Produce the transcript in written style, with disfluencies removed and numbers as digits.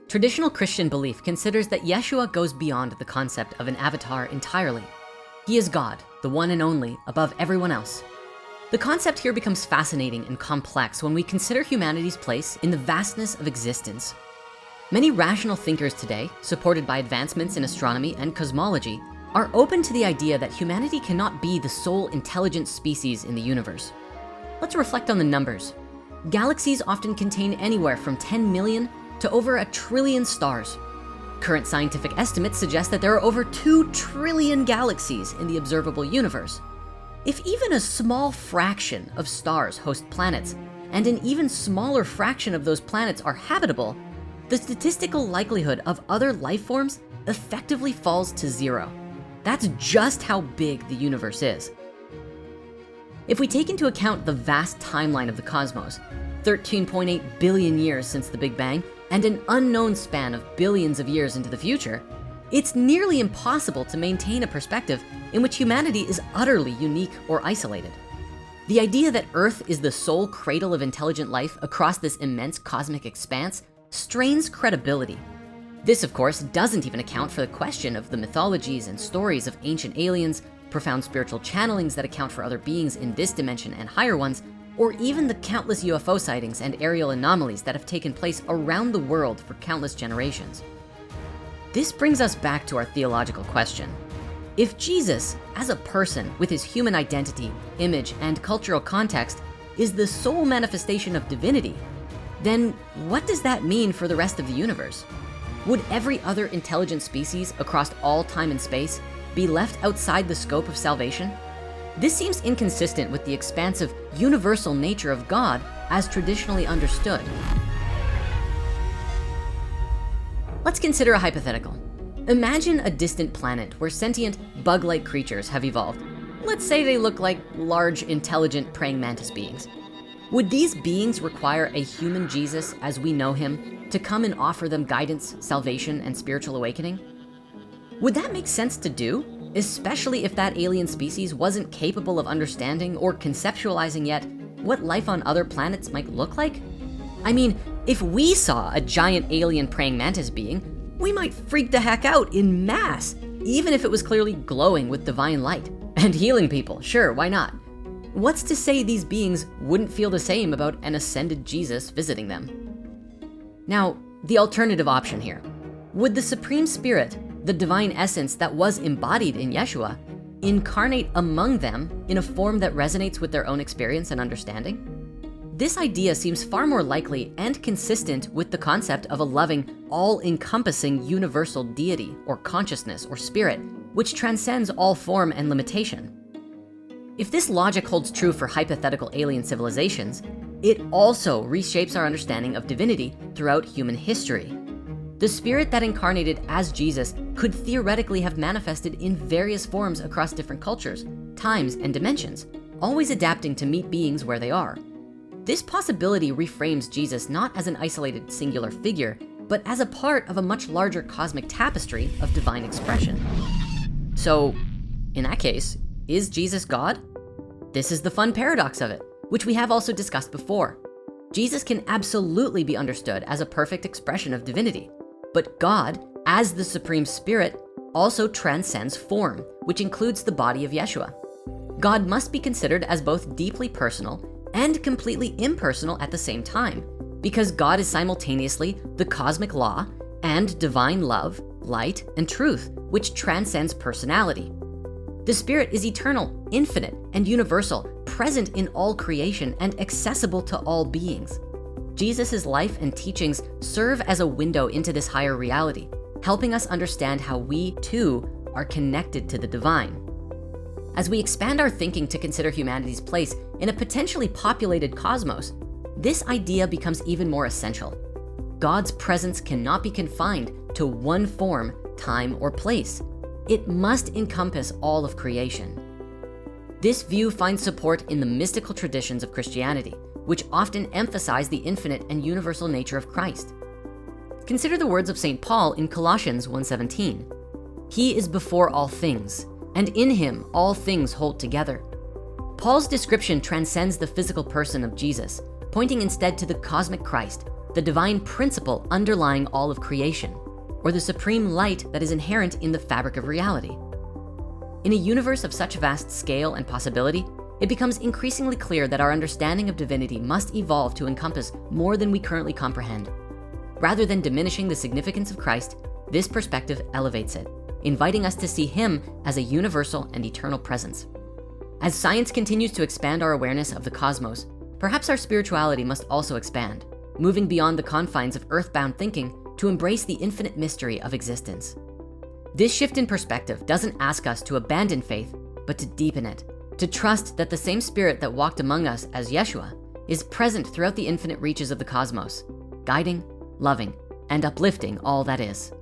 Traditional Christian belief considers that Yeshua goes beyond the concept of an avatar entirely. He is God, the one and only, above everyone else. The concept here becomes fascinating and complex when we consider humanity's place in the vastness of existence. Many rational thinkers today, supported by advancements in astronomy and cosmology, are open to the idea that humanity cannot be the sole intelligent species in the universe. Let's reflect on the numbers. Galaxies often contain anywhere from 10 million to over 1 trillion stars. Current scientific estimates suggest that there are over 2 trillion galaxies in the observable universe. If even a small fraction of stars host planets, and an even smaller fraction of those planets are habitable, the statistical likelihood of other life forms effectively falls to 0. That's just how big the universe is. If we take into account the vast timeline of the cosmos, 13.8 billion years since the Big Bang, and an unknown span of billions of years into the future, it's nearly impossible to maintain a perspective in which humanity is utterly unique or isolated. The idea that Earth is the sole cradle of intelligent life across this immense cosmic expanse strains credibility. This, of course, doesn't even account for the question of the mythologies and stories of ancient aliens, profound spiritual channelings that account for other beings in this dimension and higher ones, or even the countless UFO sightings and aerial anomalies that have taken place around the world for countless generations. This brings us back to our theological question. If Jesus, as a person with his human identity, image, and cultural context, is the sole manifestation of divinity, then what does that mean for the rest of the universe? Would every other intelligent species across all time and space be left outside the scope of salvation? This seems inconsistent with the expansive, universal nature of God as traditionally understood. Let's consider a hypothetical. Imagine a distant planet where sentient bug-like creatures have evolved. Let's say they look like large, intelligent praying mantis beings. Would these beings require a human Jesus as we know him to come and offer them guidance, salvation, and spiritual awakening? Would that make sense to do? Especially if that alien species wasn't capable of understanding or conceptualizing yet what life on other planets might look like? I mean, if we saw a giant alien praying mantis being, we might freak the heck out in mass, even if it was clearly glowing with divine light and healing people. Sure, why not? What's to say these beings wouldn't feel the same about an ascended Jesus visiting them? Now, the alternative option here. Would the Supreme Spirit, the divine essence that was embodied in Yeshua, incarnate among them in a form that resonates with their own experience and understanding? This idea seems far more likely and consistent with the concept of a loving, all-encompassing universal deity or consciousness or spirit, which transcends all form and limitation. If this logic holds true for hypothetical alien civilizations, it also reshapes our understanding of divinity throughout human history. The spirit that incarnated as Jesus could theoretically have manifested in various forms across different cultures, times, and dimensions, always adapting to meet beings where they are. This possibility reframes Jesus not as an isolated singular figure, but as a part of a much larger cosmic tapestry of divine expression. So, in that case, is Jesus God? This is the fun paradox of it, which we have also discussed before. Jesus can absolutely be understood as a perfect expression of divinity, but God, as the Supreme Spirit, also transcends form, which includes the body of Yeshua. God must be considered as both deeply personal and completely impersonal at the same time, because God is simultaneously the cosmic law and divine love, light, and truth, which transcends personality. The Spirit is eternal, infinite, and universal, present in all creation and accessible to all beings. Jesus' life and teachings serve as a window into this higher reality, helping us understand how we too are connected to the divine. As we expand our thinking to consider humanity's place in a potentially populated cosmos, this idea becomes even more essential. God's presence cannot be confined to one form, time, or place. It must encompass all of creation. This view finds support in the mystical traditions of Christianity, which often emphasize the infinite and universal nature of Christ. Consider the words of St. Paul in Colossians 1:17. He is before all things, and in him all things hold together. Paul's description transcends the physical person of Jesus, pointing instead to the cosmic Christ, the divine principle underlying all of creation, or the supreme light that is inherent in the fabric of reality. In a universe of such vast scale and possibility, it becomes increasingly clear that our understanding of divinity must evolve to encompass more than we currently comprehend. Rather than diminishing the significance of Christ, this perspective elevates it, inviting us to see him as a universal and eternal presence. As science continues to expand our awareness of the cosmos, perhaps our spirituality must also expand, moving beyond the confines of earthbound thinking to embrace the infinite mystery of existence. This shift in perspective doesn't ask us to abandon faith, but to deepen it, to trust that the same spirit that walked among us as Yeshua is present throughout the infinite reaches of the cosmos, guiding, loving, and uplifting all that is.